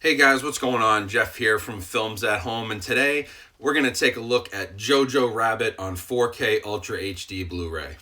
Hey guys, what's going on? Jeff here from Films at Home, and today we're going to take a look at JOJO Rabbit on 4K Ultra HD Blu-ray.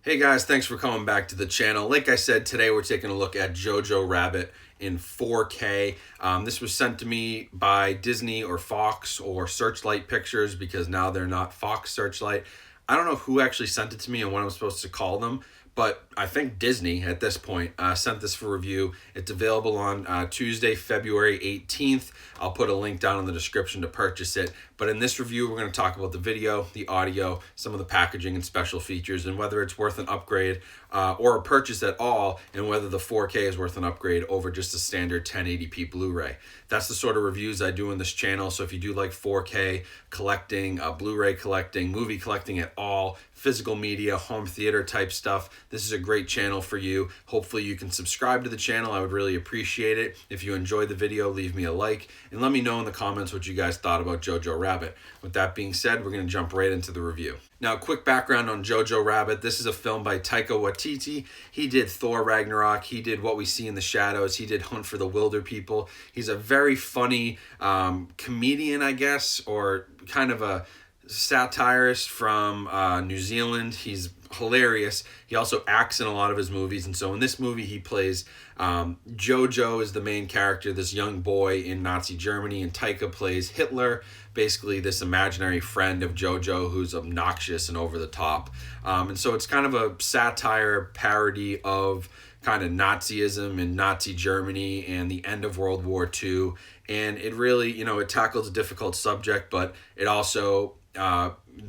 Hey guys, thanks for coming back to the channel. Like I said, today we're taking a look at JOJO Rabbit in 4K. This was sent to me by Disney or Fox or Searchlight Pictures because now they're not Fox Searchlight. I don't know who actually sent it to me and what I'm supposed to call them, but I think Disney at this point sent this for review. It's available on Tuesday, February 18th. I'll put a link down in the description to purchase it. But in this review, we're going to talk about the video, the audio, some of the packaging and special features, and whether it's worth an upgrade or a purchase at all, and whether the 4K is worth an upgrade over just a standard 1080p Blu-ray. That's the sort of reviews I do in this channel. So if you do like 4K collecting, Blu-ray collecting, movie collecting at all, physical media, home theater type stuff, this is a great channel for you. Hopefully you can subscribe to the channel. I would really appreciate it. If you enjoyed the video, leave me a like and let me know in the comments what you guys thought about JOJO Rabbit. With that being said, we're going to jump right into the review. Now, quick background on JOJO Rabbit. This is a film by Taika Waititi. He did Thor Ragnarok. He did What We See in the Shadows. He did Hunt for the Wilder People. He's a very funny comedian, I guess, or kind of a satirist from New Zealand. He's hilarious. He also acts in a lot of his movies, and so in this movie he plays JoJo is the main character, this young boy in Nazi Germany, and Taika plays Hitler, basically this imaginary friend of JoJo who's obnoxious and over the top. And so it's kind of a satire parody of kind of Nazism and Nazi Germany and the end of World War II. And it really, it tackles a difficult subject, but it also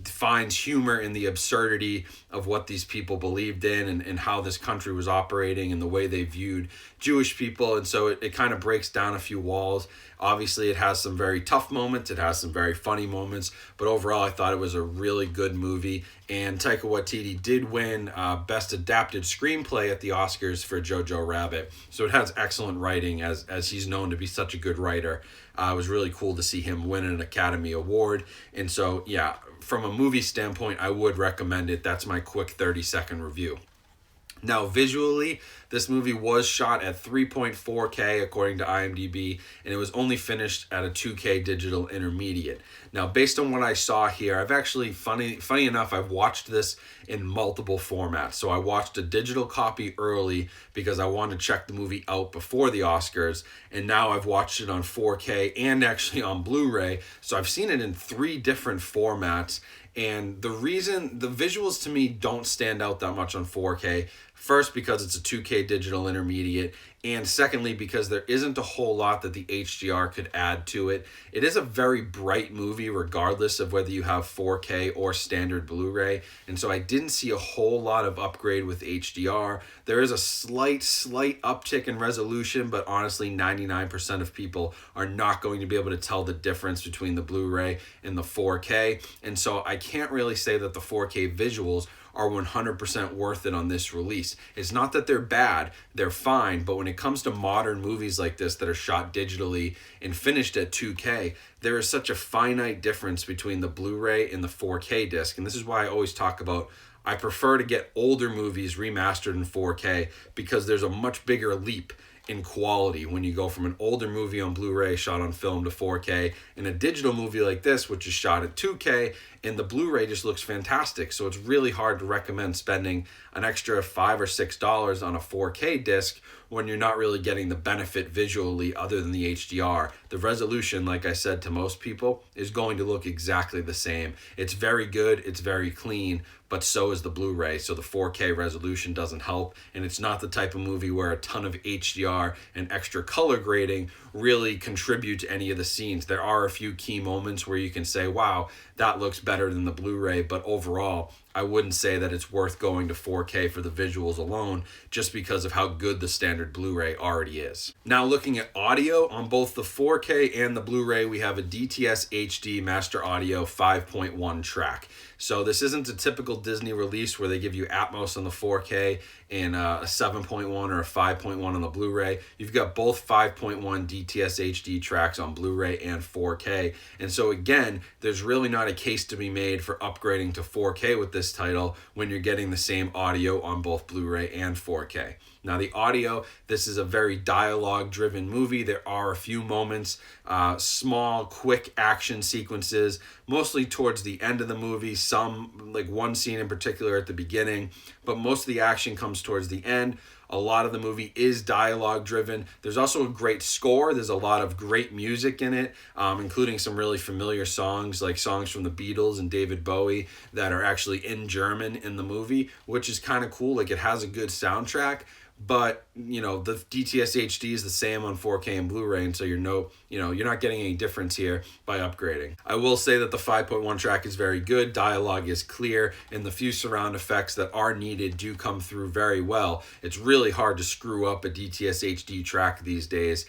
finds humor in the absurdity of what these people believed in and how this country was operating and the way they viewed Jewish people. And so it kind of breaks down a few walls. Obviously, it has some very tough moments. It has some very funny moments. But overall, I thought it was a really good movie. And Taika Waititi did win Best Adapted Screenplay at the Oscars for JOJO Rabbit. So it has excellent writing, as he's known to be such a good writer. It was really cool to see him win an Academy Award. And so, yeah, from a movie standpoint, I would recommend it. That's my quick 30-second review. Now, visually, this movie was shot at 3.4K according to IMDb, and it was only finished at a 2K digital intermediate. Now, based on what I saw here, I've actually, funny enough, I've watched this in multiple formats. So I watched a digital copy early because I wanted to check the movie out before the Oscars, and now I've watched it on 4K and actually on Blu-ray. So I've seen it in 3 different formats. And the reason the visuals to me don't stand out that much on 4K, first because it's a 2K digital intermediate, and secondly because there isn't a whole lot that the HDR could add to it. It is a very bright movie regardless of whether you have 4K or standard Blu-ray, and so I didn't see a whole lot of upgrade with HDR. There is a slight uptick in resolution, but honestly 99% of people are not going to be able to tell the difference between the Blu-ray and the 4K, and so I can't really say that the 4K visuals are 100% worth it on this release. It's not that they're bad, they're fine, but when it comes to modern movies like this that are shot digitally and finished at 2K, there is such a finite difference between the Blu-ray and the 4K disc. And this is why I always talk about I prefer to get older movies remastered in 4K because there's a much bigger leap in quality when you go from an older movie on Blu-ray shot on film to 4K, and a digital movie like this, which is shot at 2K, and the Blu-ray just looks fantastic. So it's really hard to recommend spending an extra $5 or $6 on a 4K disc when you're not really getting the benefit visually other than the HDR. The resolution, like I said to most people, is going to look exactly the same. It's very good, it's very clean, but so is the Blu-ray, so the 4K resolution doesn't help, and it's not the type of movie where a ton of HDR and extra color grading really contribute to any of the scenes. There are a few key moments where you can say, wow, that looks better than the Blu-ray, but overall, I wouldn't say that it's worth going to 4K for the visuals alone, just because of how good the standard standard Blu-ray already is. Now looking at audio on both the 4K and the Blu-ray, we have a DTS HD Master Audio 5.1 track. So this isn't a typical Disney release where they give you Atmos on the 4K and a 7.1 or a 5.1 on the Blu-ray. You've got both 5.1 DTS HD tracks on Blu-ray and 4K. And so again, there's really not a case to be made for upgrading to 4K with this title when you're getting the same audio on both Blu-ray and 4K. Now the audio, this is a very dialogue-driven movie. There are a few moments, small, quick action sequences, mostly towards the end of the movie, some, like one scene in particular at the beginning, but most of the action comes towards the end. A lot of the movie is dialogue-driven. There's also a great score. There's a lot of great music in it, including some really familiar songs, like songs from the Beatles and David Bowie that are actually in German in the movie, which is kind of cool. Like, it has a good soundtrack. But, you know, the DTS HD is the same on 4K and Blu-ray, and so you're not getting any difference here by upgrading. I will say that the 5.1 track is very good, dialogue is clear, and the few surround effects that are needed do come through very well. It's really hard to screw up a DTS HD track these days.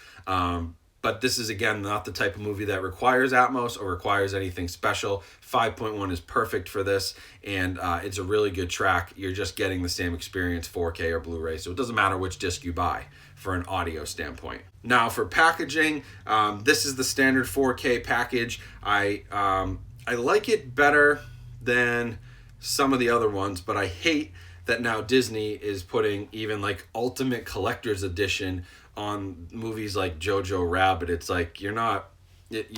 But this is, again, not the type of movie that requires Atmos or requires anything special. 5.1 is perfect for this, and it's a really good track. You're just getting the same experience 4K or Blu-ray, so it doesn't matter which disc you buy for an audio standpoint. Now, for packaging, this is the standard 4K package. I like it better than some of the other ones, but I hate that now Disney is putting even like Ultimate Collector's Edition on movies like JOJO Rabbit. It's like you're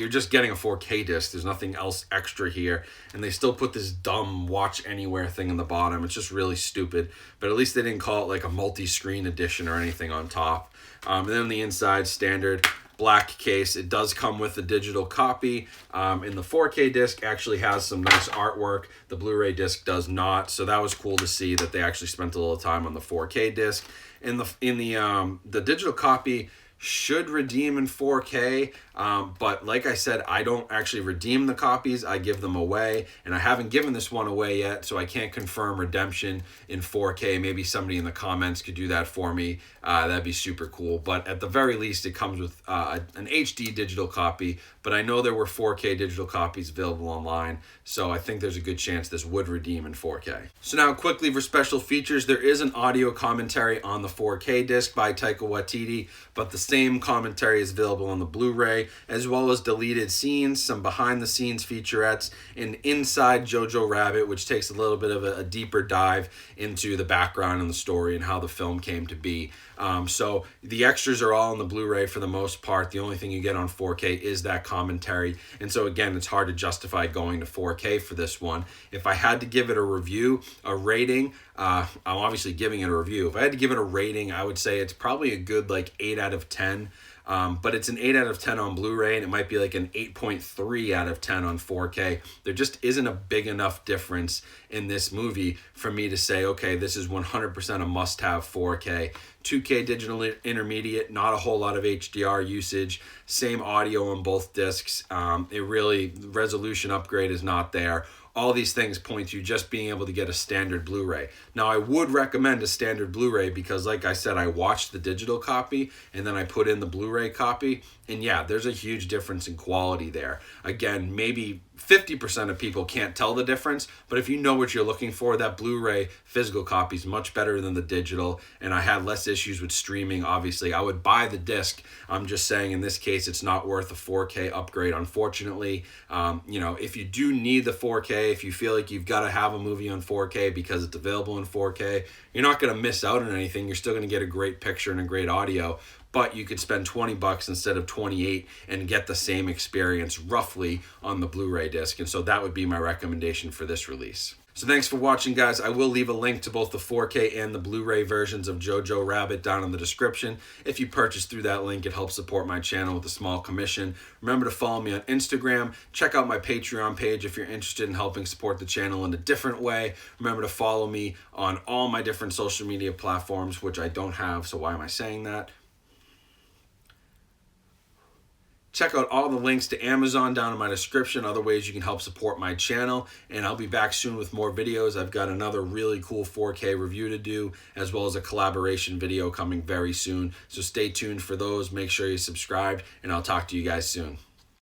just getting a 4K disc. There's nothing else extra here, and they still put this dumb watch anywhere thing in the bottom. It's just really stupid, but at least they didn't call it like a multi-screen edition or anything on top. And then the inside, standard black case. It does come with a digital copy, and the 4K disc actually has some nice artwork. The Blu-ray disc does not, so that was cool to see that they actually spent a little time on the 4K disc. In the digital copy should redeem in 4K, but like I said, I don't actually redeem the copies. I give them away, and I haven't given this one away yet, so I can't confirm redemption in 4K. Maybe somebody in the comments could do that for me. That'd be super cool, but at the very least, it comes with an HD digital copy, but I know there were 4K digital copies available online, so I think there's a good chance this would redeem in 4K. So now quickly for special features, there is an audio commentary on the 4K disc by Taika Waititi, but the same commentary is available on the Blu-ray, as well as deleted scenes, some behind-the-scenes featurettes, and Inside JOJO Rabbit, which takes a little bit of a deeper dive into the background and the story and how the film came to be. So the extras are all on the Blu-ray for the most part. The only thing you get on 4K is that commentary. And so again, it's hard to justify going to 4K for this one. If I had to give it a review, a rating, I'm obviously giving it a review. If I had to give it a rating, I would say it's probably a good like 8 out of 10. But it's an 8 out of 10 on Blu-ray, and it might be like an 8.3 out of 10 on 4K. There just isn't a big enough difference in this movie for me to say, okay, this is 100% a must-have 4K. 2K digital intermediate, not a whole lot of HDR usage, same audio on both discs. Resolution upgrade is not there. All these things point to just being able to get a standard Blu-ray. Now, I would recommend a standard Blu-ray because, like I said, I watched the digital copy and then I put in the Blu-ray copy. And yeah, there's a huge difference in quality there. Again, maybe 50% of people can't tell the difference, but if you know what you're looking for, that Blu-ray physical copy is much better than the digital, and I had less issues with streaming. Obviously, I would buy the disc. I'm just saying in this case, it's not worth a 4K upgrade, unfortunately. If you do need the 4K, if you feel like you've got to have a movie on 4K because it's available in 4K, you're not going to miss out on anything. You're still going to get a great picture and a great audio, but you could spend $20 instead of $28 and get the same experience roughly on the Blu-ray disc. And so that would be my recommendation for this release. So thanks for watching, guys. I will leave a link to both the 4K and the Blu-ray versions of JOJO Rabbit down in the description. If you purchase through that link, it helps support my channel with a small commission. Remember to follow me on Instagram. Check out my Patreon page if you're interested in helping support the channel in a different way. Remember to follow me on all my different social media platforms, which I don't have, so why am I saying that? Check out all the links to Amazon down in my description, other ways you can help support my channel, and I'll be back soon with more videos. I've got another really cool 4K review to do, as well as a collaboration video coming very soon. So stay tuned for those. Make sure you subscribe, and I'll talk to you guys soon.